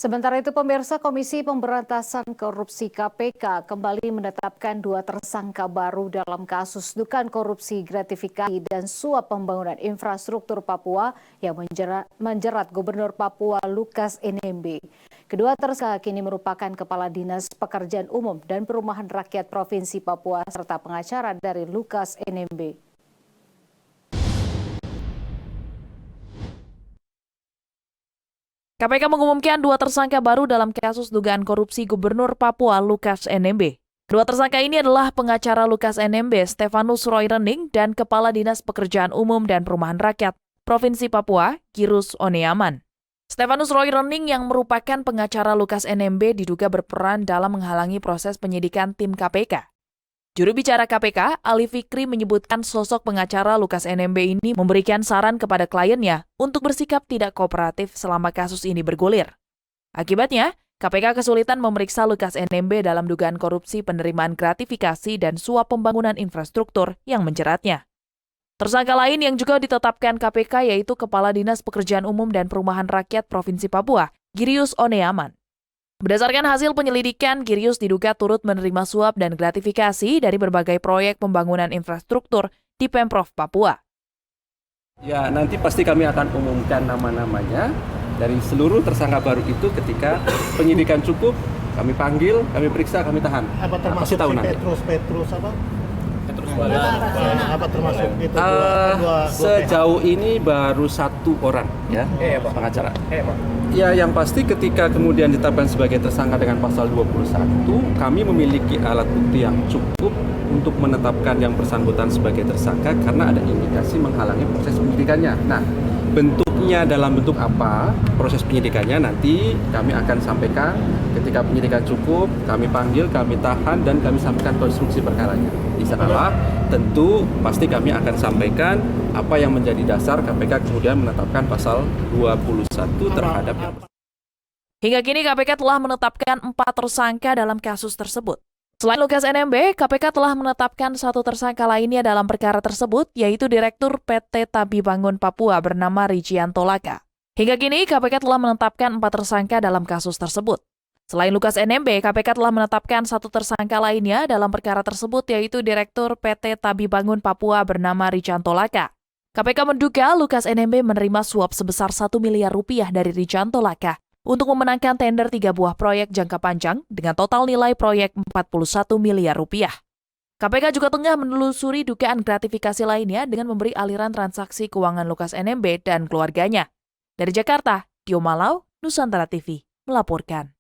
Sementara itu, pemirsa, Komisi Pemberantasan Korupsi KPK kembali menetapkan 2 tersangka baru dalam kasus dugaan korupsi gratifikasi dan suap pembangunan infrastruktur Papua yang menjerat Gubernur Papua Lukas NMB. Kedua tersangka kini merupakan Kepala Dinas Pekerjaan Umum dan Perumahan Rakyat Provinsi Papua serta pengacara dari Lukas NMB. KPK mengumumkan 2 tersangka baru dalam kasus dugaan korupsi Gubernur Papua Lukas NMB. Kedua tersangka ini adalah pengacara Lukas NMB, Stefanus Roy Rening, dan Kepala Dinas Pekerjaan Umum dan Perumahan Rakyat Provinsi Papua, Girus Oneaman. Stefanus Roy Rening yang merupakan pengacara Lukas NMB diduga berperan dalam menghalangi proses penyidikan tim KPK. Juru bicara KPK, Ali Fikri, menyebutkan sosok pengacara Lukas NMB ini memberikan saran kepada kliennya untuk bersikap tidak kooperatif selama kasus ini bergulir. Akibatnya, KPK kesulitan memeriksa Lukas NMB dalam dugaan korupsi penerimaan gratifikasi dan suap pembangunan infrastruktur yang menjeratnya. Tersangka lain yang juga ditetapkan KPK yaitu Kepala Dinas Pekerjaan Umum dan Perumahan Rakyat Provinsi Papua, Girus Oneaman. Berdasarkan hasil penyelidikan, Girius diduga turut menerima suap dan gratifikasi dari berbagai proyek pembangunan infrastruktur di Pemprov Papua. Ya, nanti pasti kami akan umumkan nama-namanya dari seluruh tersangka baru itu ketika penyidikan cukup, kami panggil, kami periksa, kami tahan. Apa termasuk Petrus apa? Apa termasuk itu sejauh ini baru 1 orang ya, pengacara. Ya, yang pasti ketika kemudian ditetapkan sebagai tersangka dengan pasal 21, kami memiliki alat bukti yang cukup untuk menetapkan yang bersangkutan sebagai tersangka karena ada indikasi menghalangi proses penyidikannya. Nah, bentuknya dalam bentuk apa proses penyidikannya nanti kami akan sampaikan ketika penyidikan cukup, kami panggil, kami tahan, dan kami sampaikan konstruksi perkaranya. Di sanalah tentu pasti kami akan sampaikan apa yang menjadi dasar KPK kemudian menetapkan pasal 21 terhadap yang bersangkutan. Hingga kini KPK telah menetapkan 4 tersangka dalam kasus tersebut. Selain Lukas NMB, KPK telah menetapkan 1 tersangka lainnya dalam perkara tersebut, yaitu Direktur PT Tabibangun Papua bernama Rijianto Laka. Hingga kini KPK telah menetapkan 4 tersangka dalam kasus tersebut. Selain Lukas NMB, KPK telah menetapkan 1 tersangka lainnya dalam perkara tersebut, yaitu Direktur PT Tabibangun Papua bernama Rijianto Laka. KPK menduga Lukas NMB menerima suap sebesar 1 miliar rupiah dari Rijianto Laka untuk memenangkan tender 3 buah proyek jangka panjang dengan total nilai proyek 41 miliar rupiah. KPK juga tengah menelusuri dugaan gratifikasi lainnya dengan memberi aliran transaksi keuangan Lukas NMB dan keluarganya. Dari Jakarta, Tio Malau, Nusantara TV, melaporkan.